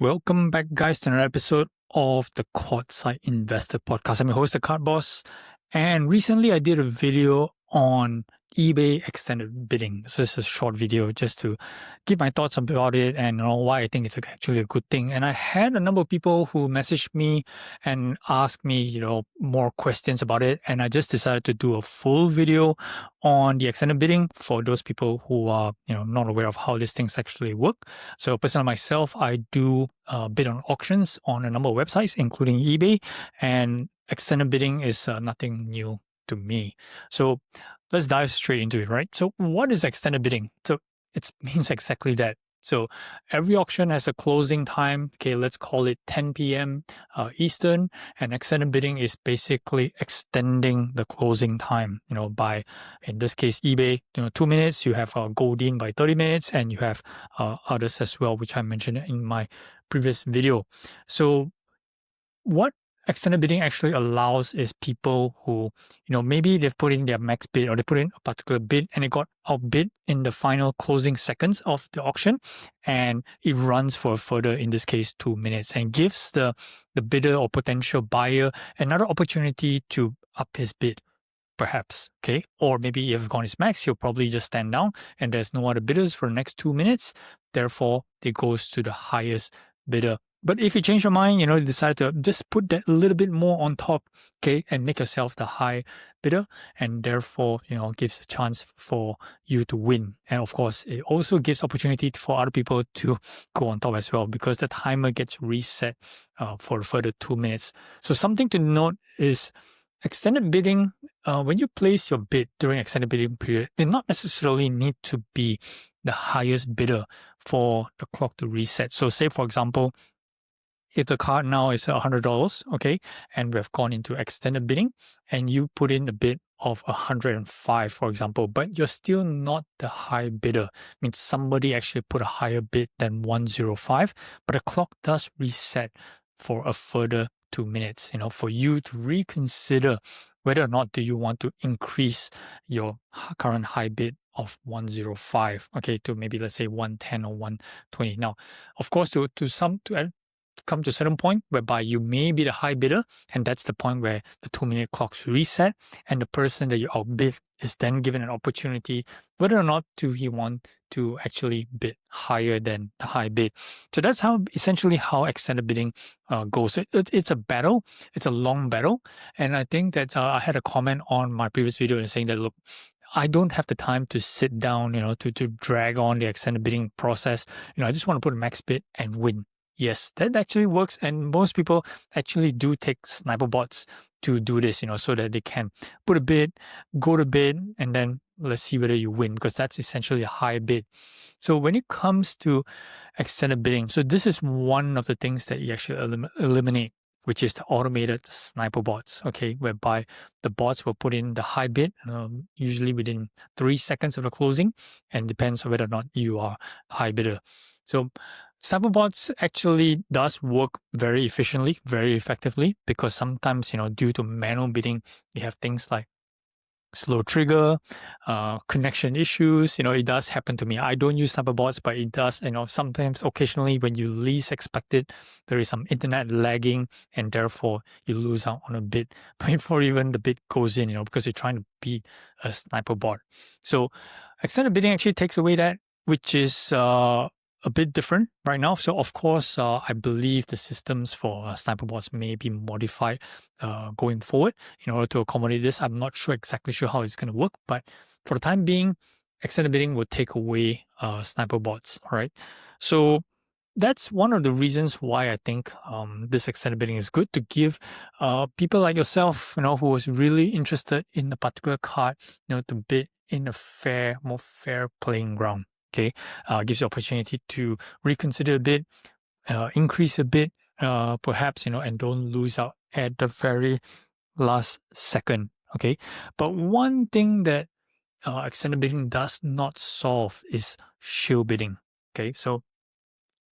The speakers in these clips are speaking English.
Welcome back, guys, to another episode of the Courtside Investor podcast. I'm your host, the Card Boss, and recently I did a video on eBay extended bidding. This is a short video just to give my thoughts about it and why I think it's actually a good thing. And I had a number of people who messaged me and asked me, more questions about it. And I just decided to do a full video on the extended bidding for those people who are, not aware of how these things actually work. So personally myself, I do bid on auctions on a number of websites, including eBay, and extended bidding is nothing new to me. So let's dive straight into it, right? So what is extended bidding? So it means exactly that. So every auction has a closing time. Okay, let's call it 10 p.m. Eastern, and extended bidding is basically extending the closing time, by, in this case, eBay, 2 minutes. You have Goldin by 30 minutes, and you have others as well, which I mentioned in my previous video. So what extended bidding actually allows is people who, maybe they've put in their max bid or they put in a particular bid and it got outbid in the final closing seconds of the auction, and it runs for a further, in this case, 2 minutes, and gives the bidder or potential buyer another opportunity to up his bid, perhaps. Okay, or maybe if gone his max, he'll probably just stand down and there's no other bidders for the next 2 minutes. Therefore, it goes to the highest bidder. But if you change your mind, you decide to just put that little bit more on top, okay, and make yourself the high bidder, and therefore, gives a chance for you to win. And of course, it also gives opportunity for other people to go on top as well, because the timer gets reset for a further 2 minutes. So something to note is extended bidding, when you place your bid during extended bidding period, they not necessarily need to be the highest bidder for the clock to reset. So say, for example, if the card now is $100, okay, and we have gone into extended bidding, and you put in a bid of 105, for example, but you're still not the high bidder. Means somebody actually put a higher bid than 105, but the clock does reset for a further 2 minutes, for you to reconsider whether or not do you want to increase your current high bid of 105, okay, to maybe, let's say, 110 or 120. Now, of course, to come to a certain point whereby you may be the high bidder, and that's the point where the 2 minute clocks reset, and the person that you outbid is then given an opportunity whether or not do he want to actually bid higher than the high bid. So that's essentially how extended bidding goes. It's a battle. It's a long battle, and I think that I had a comment on my previous video saying that, look, I don't have the time to sit down, to drag on the extended bidding process. I just want to put a max bid and win. Yes, that actually works, and most people actually do take sniper bots to do this, so that they can put a bid, go to bid, and then let's see whether you win, because that's essentially a high bid. So when it comes to extended bidding, so this is one of the things that you actually eliminate, which is the automated sniper bots, okay, whereby the bots will put in the high bid, usually within 3 seconds of the closing, and depends on whether or not you are a high bidder. So sniper bots actually does work very efficiently, very effectively, because sometimes, due to manual bidding, you have things like slow trigger, connection issues. It does happen to me. I don't use sniper bots, but it does, sometimes occasionally when you least expect it, there is some internet lagging, and therefore you lose out on a bid before even the bid goes in, because you're trying to beat a sniper bot. So extended bidding actually takes away that, which is a bit different right now. So of course, I believe the systems for sniper bots may be modified going forward in order to accommodate this. I'm not exactly sure how it's going to work, but for the time being, extended bidding will take away sniper bots. All right. So that's one of the reasons why I think this extended bidding is good, to give people like yourself, who was really interested in a particular card, to bid in a more fair playing ground. Okay, gives you opportunity to reconsider a bit, increase a bit, perhaps, and don't lose out at the very last second. Okay, but one thing that extended bidding does not solve is shield bidding. Okay, so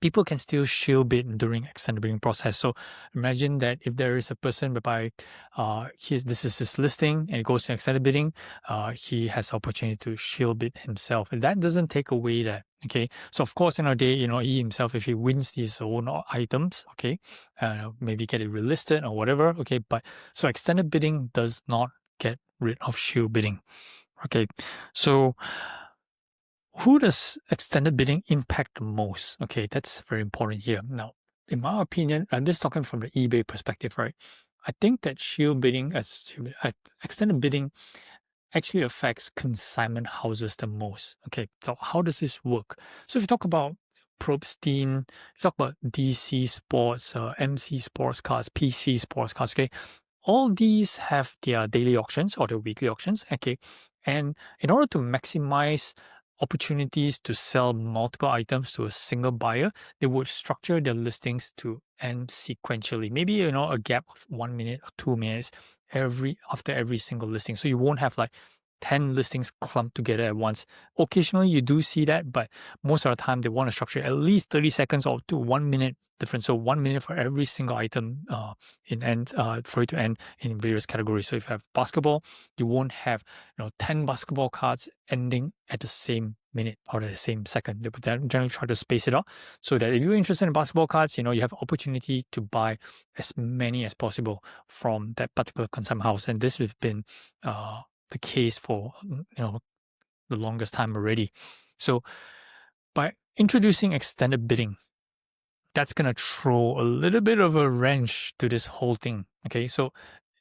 people can still shield bid during extended bidding process. So imagine that if there is a person whereby this is his listing and it goes to extended bidding, he has opportunity to shield bid himself. And that doesn't take away that. Okay, so of course, in a day, he himself, if he wins his own items, okay, maybe get it relisted or whatever. Okay, but so extended bidding does not get rid of shield bidding. Okay, so who does extended bidding impact the most? Okay, that's very important here. Now, in my opinion, and this is talking from the eBay perspective, right? I think that extended bidding actually affects consignment houses the most. Okay, so how does this work? So if you talk about Probstein, you talk about DC Sports, MC Sports Cards, PC Sports Cards, okay, all these have their daily auctions or their weekly auctions, okay, and in order to maximize opportunities to sell multiple items to a single buyer, they would structure their listings to end sequentially. Maybe a gap of 1 minute or 2 minutes after every single listing. So you won't have like 10 listings clumped together at once. Occasionally you do see that, but most of the time they want to structure at least 30 seconds or to 1 minute difference. So 1 minute for every single item for it to end in various categories. So if you have basketball, you won't have 10 basketball cards ending at the same minute or the same second. They would generally try to space it out so that if you're interested in basketball cards, you have opportunity to buy as many as possible from that particular consignment house. And this has been the case for the longest time already. So by introducing extended bidding, that's going to throw a little bit of a wrench to this whole thing. Okay, so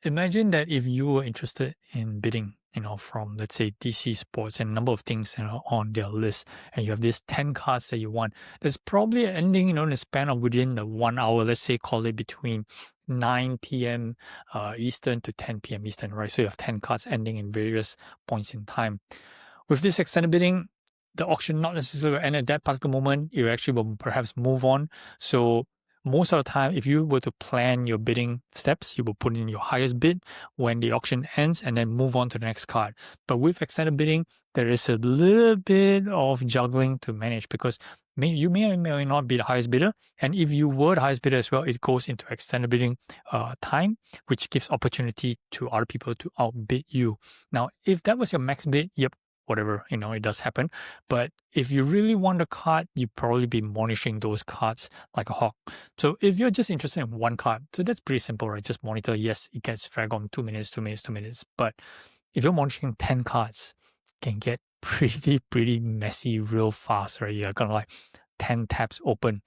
imagine that if you were interested in bidding, from let's say DC Sports and a number of things on their list, and you have these 10 cards that you want, there's probably an ending in the span of within the 1 hour, let's say call it between 9 p.m. Eastern to 10 p.m. Eastern, right? So you have 10 cards ending in various points in time. With this extended bidding, the auction not necessarily end at that particular moment. You actually will perhaps move on. So most of the time, if you were to plan your bidding steps, you will put in your highest bid when the auction ends and then move on to the next card. But with extended bidding, there is a little bit of juggling to manage because you may or may not be the highest bidder. And if you were the highest bidder as well, it goes into extended bidding time, which gives opportunity to other people to outbid you. Now, if that was your max bid, yep, whatever, it does happen. But if you really want a card, you'd probably be monitoring those cards like a hawk. So if you're just interested in one card, so that's pretty simple, right? Just monitor. Yes, it gets dragged on 2 minutes, 2 minutes, 2 minutes. But if you're monitoring 10 cards, it can get pretty messy real fast, right? You're gonna like 10 tabs open.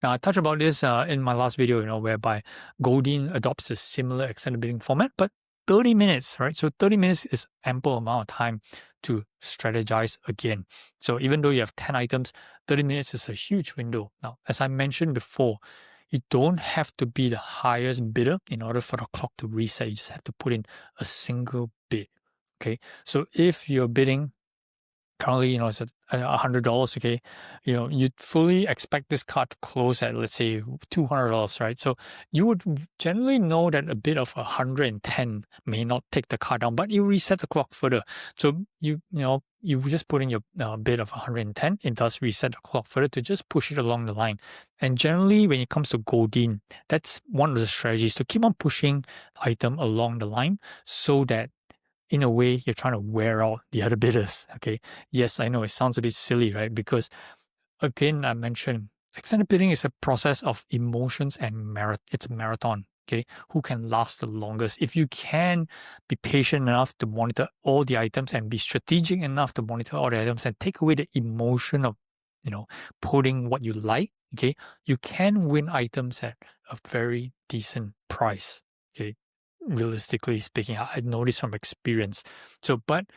Now, I touched about this in my last video, whereby Goldin adopts a similar extended bidding format, but 30 minutes, right? So 30 minutes is ample amount of time to strategize again. So even though you have 10 items, 30 minutes is a huge window. Now, as I mentioned before, you don't have to be the highest bidder in order for the clock to reset. You just have to put in a single bid. Okay. So if you're bidding currently, it's at $100, okay, you'd fully expect this card to close at, let's say, $200, right? So you would generally know that a bid of 110 may not take the card down, but you reset the clock further. So you just put in your bid of 110, it does reset the clock further to just push it along the line. And generally, when it comes to Goldin, that's one of the strategies to keep on pushing the item along the line so that in a way, you're trying to wear out the other bidders, okay? Yes, I know it sounds a bit silly, right? Because again, I mentioned extended bidding is a process of emotions and it's a marathon, okay? Who can last the longest? If you can be patient enough to monitor all the items and be strategic enough to monitor all the items and take away the emotion of, putting what you like, okay? You can win items at a very decent price, okay? Realistically speaking, I noticed from experience. So, but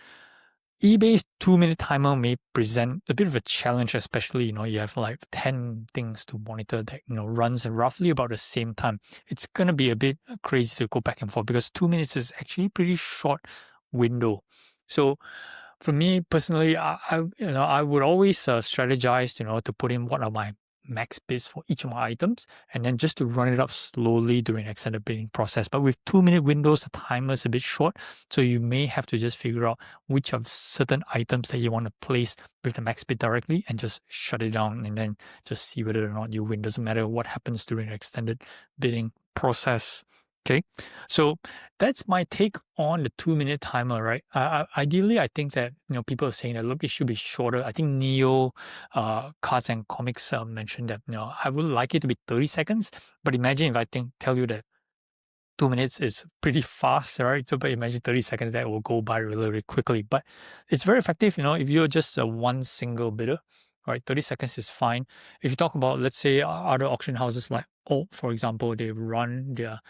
eBay's 2-minute timer may present a bit of a challenge, especially, you have like 10 things to monitor that, runs roughly about the same time. It's going to be a bit crazy to go back and forth because 2 minutes is actually a pretty short window. So for me personally, I would always strategize, to put in what are my max bids for each of my items, and then just to run it up slowly during the extended bidding process. But with 2-minute windows, the timer is a bit short, so you may have to just figure out which of certain items that you want to place with the max bid directly and just shut it down and then just see whether or not you win. Doesn't matter what happens during the extended bidding process. Okay, so that's my take on the 2-minute timer, right? Ideally, I think that people are saying that look, it should be shorter. I think Neo, Cards and Comics mentioned that I would like it to be 30 seconds. But imagine if I tell you that 2 minutes is pretty fast, right? So, but imagine 30 seconds that will go by really, really quickly. But it's very effective, if you're just one single bidder, right? 30 seconds is fine. If you talk about, let's say, other auction houses like Alt, for example, they run their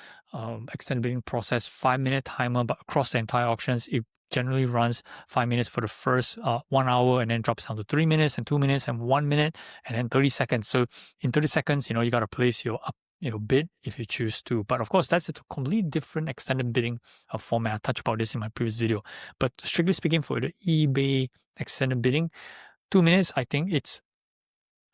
extended bidding process 5-minute timer, but across the entire auctions, it generally runs 5 minutes for the first 1 hour and then drops down to 3 minutes and 2 minutes and 1 minute and then 30 seconds. So in 30 seconds, you got to place your bid if you choose to. But of course, that's a completely different extended bidding format. I touched about this in my previous video. But strictly speaking, for the eBay extended bidding, 2 minutes, I think it's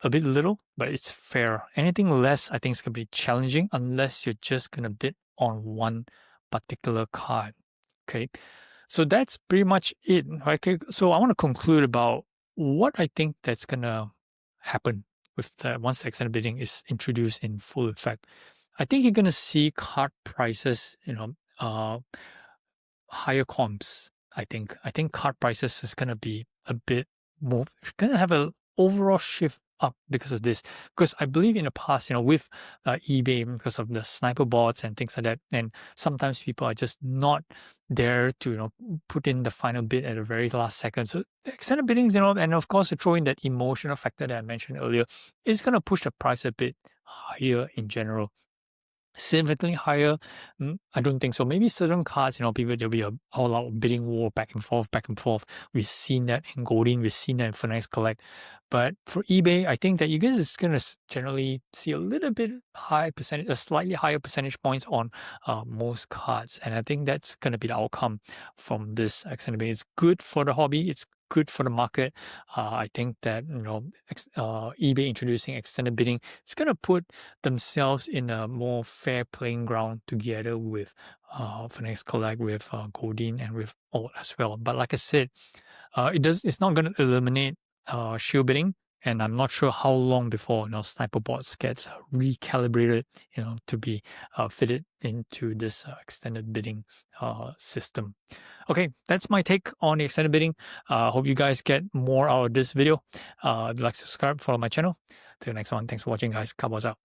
a bit little, but it's fair. Anything less, I think it's going to be challenging unless you're just going to bid on one particular card. Okay, so that's pretty much it. Okay, so I want to conclude about what I think that's going to happen with once the extended bidding is introduced in full effect. I think you're going to see card prices, higher comps. I think card prices is going to be a bit more, going to have an overall shift up because of this. Because I believe in the past, with eBay, because of the sniper bots and things like that, and sometimes people are just not there to put in the final bid at the very last second. So extended biddings, and of course to throw in that emotional factor that I mentioned earlier, is going to push the price a bit higher in general. Significantly higher? I don't think so. Maybe certain cards, there'll be a all-out bidding war back and forth, back and forth. We've seen that in Goldin, we've seen that in Finance Collect. But for eBay, I think that you guys is going to generally see a little bit high percentage, a slightly higher percentage points on most cards. And I think that's going to be the outcome from this extended bidding. It's good for the hobby. It's good for the market. I think that eBay introducing extended bidding, it's going to put themselves in a more fair playing ground together with Finance Collect, with Goldin, and with Alt as well. But like I said, it's not going to eliminate shield bidding, and I'm not sure how long before sniper bots gets recalibrated to be fitted into this extended bidding system. Okay, that's my take on the extended bidding. Hope you guys get more out of this video. Like, subscribe, follow my channel. Till the next one, thanks for watching, guys. Cowboys out.